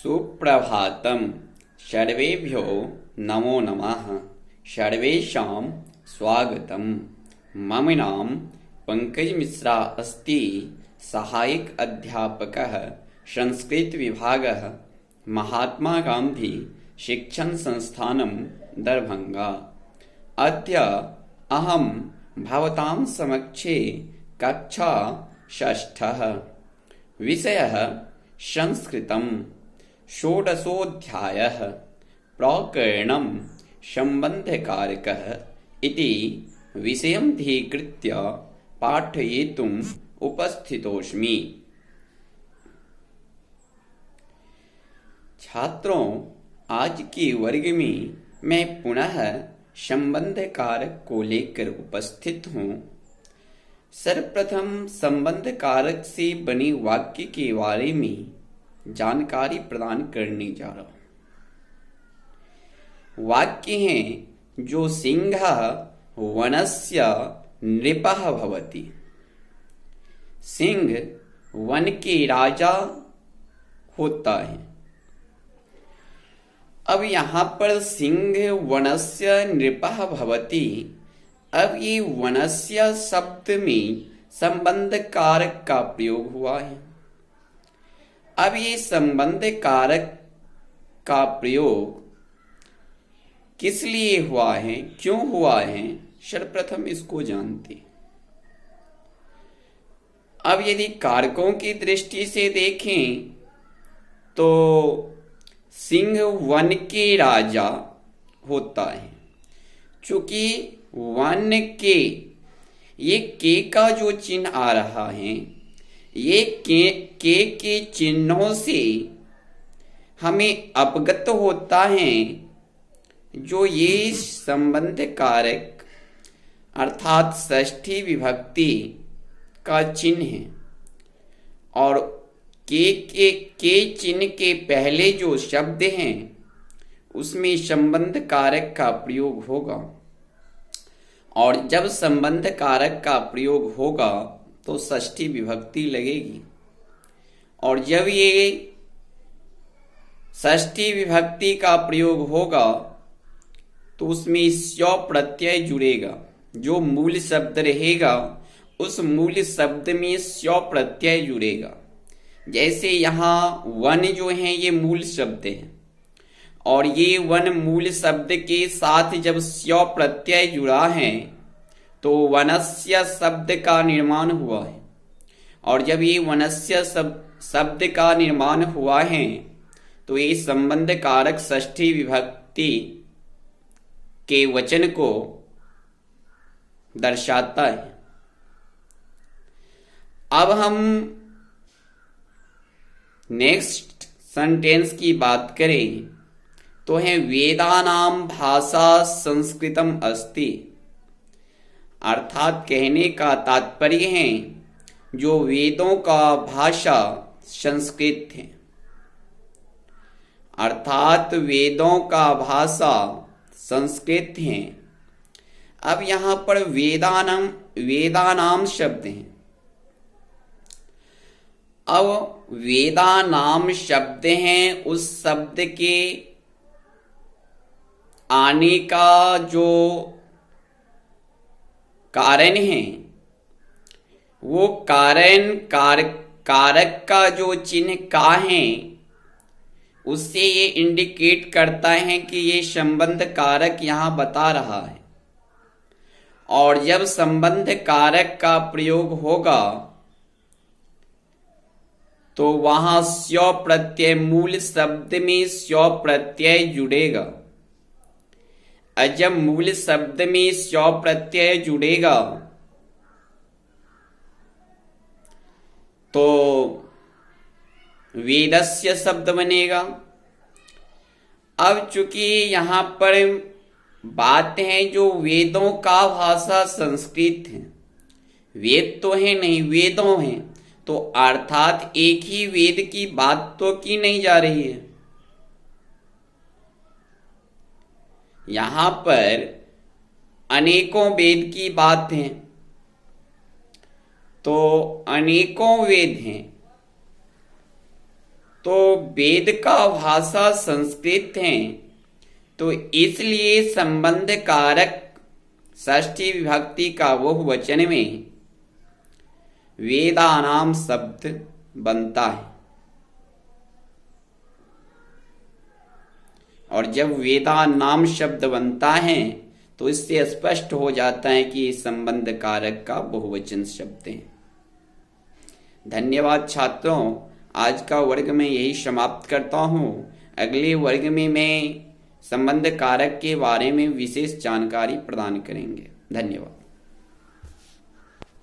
सुप्रभातम। सर्वेभ्यो नमो नमः। सर्वेषां स्वागतम। मम नाम पंकज मिश्रा अस्ति। सहायक अध्यापकः संस्कृत विभागः महात्मा गांधी शिक्षण संस्थानं दरभंगा। अद्य अहं भवतां समक्षे कक्षा षष्ठः विषयः संस्कृतं षोडशोऽध्यायः प्रकरणं सम्बन्धकारकः इति विषयं धीकृत्य पाठयितुम् उपस्थितोऽस्मि। छात्रों, आज के वर्ग में मैं पुनः संबंध कारक को लेकर उपस्थित हूँ। सर्वप्रथम संबंध कारक से बने वाक्य के बारे में जानकारी प्रदान करने जा रहा हूँ। वाक्य हैं जो सिंहः वनस्य नृपः भवति। सिंह वन के राजा होता है। अब यहाँ पर सिंह वनस्य नृपः भवति। अब ये वनस्य शब्द में संबंध कारक का प्रयोग हुआ है। अब ये संबंध कारक का प्रयोग किस लिए हुआ है, क्यों हुआ है, सर्वप्रथम इसको जानते। अब यदि कारकों की दृष्टि से देखें तो सिंह वन के राजा होता है। चूंकि वन के ये के का जो चिन्ह आ रहा है, ये के चिन्हों से हमें अवगत होता है जो ये संबंध कारक अर्थात षष्ठी विभक्ति का चिन्ह है। और के चिन्ह के पहले जो शब्द हैं उसमें संबंध कारक का प्रयोग होगा। और जब संबंध कारक का प्रयोग होगा तो षष्ठी विभक्ति लगेगी। और जब ये षष्ठी विभक्ति का प्रयोग होगा तो उसमें स्व प्रत्यय जुड़ेगा। जो मूल शब्द रहेगा उस मूल शब्द में स्व प्रत्यय जुड़ेगा। जैसे यहाँ वन जो है ये मूल शब्द है और ये वन मूल शब्द के साथ जब स्व प्रत्यय जुड़ा है तो वनस्य शब्द का निर्माण हुआ है। और जब ये वनस्य शब्द का निर्माण हुआ है तो ये संबंध कारक षष्ठी विभक्ति के वचन को दर्शाता है। अब हम नेक्स्ट सेंटेंस की बात करें तो है वेदानां भाषा संस्कृतम अस्ति। अर्थात कहने का तात्पर्य है जो वेदों का भाषा संस्कृत है। अर्थात वेदों का भाषा संस्कृत है। अब यहाँ पर वेदानाम शब्द है। अब वेदानाम शब्द हैं, उस शब्द के आने का जो कारण है वो कारक का जो चिन्ह का है उससे ये इंडिकेट करता है कि ये संबंध कारक यहाँ बता रहा है। और जब संबंध कारक का प्रयोग होगा तो वहां स्व प्रत्यय मूल शब्द में स्व प्रत्यय जुड़ेगा। जब मूल शब्द में स्व प्रत्यय जुड़ेगा तो वेदस्य शब्द बनेगा। अब चूंकि यहाँ पर बात है जो वेदों का भाषा संस्कृत है, वेद तो है नहीं, वेदों हैं, तो अर्थात एक ही वेद की बात तो की नहीं जा रही है। यहाँ पर अनेकों वेद की बात है। तो अनेकों वेद हैं तो वेद का भाषा संस्कृत है, तो इसलिए संबंध कारक षष्ठी विभक्ति का बहुवचन में वेदानाम शब्द बनता है। और जब वेदानाम शब्द बनता है तो इससे स्पष्ट हो जाता है कि संबंध कारक का बहुवचन शब्द है। धन्यवाद छात्रों, आज का वर्ग में यही समाप्त करता हूँ। अगले वर्ग में मैं संबंध कारक के बारे में विशेष जानकारी प्रदान करेंगे। धन्यवाद।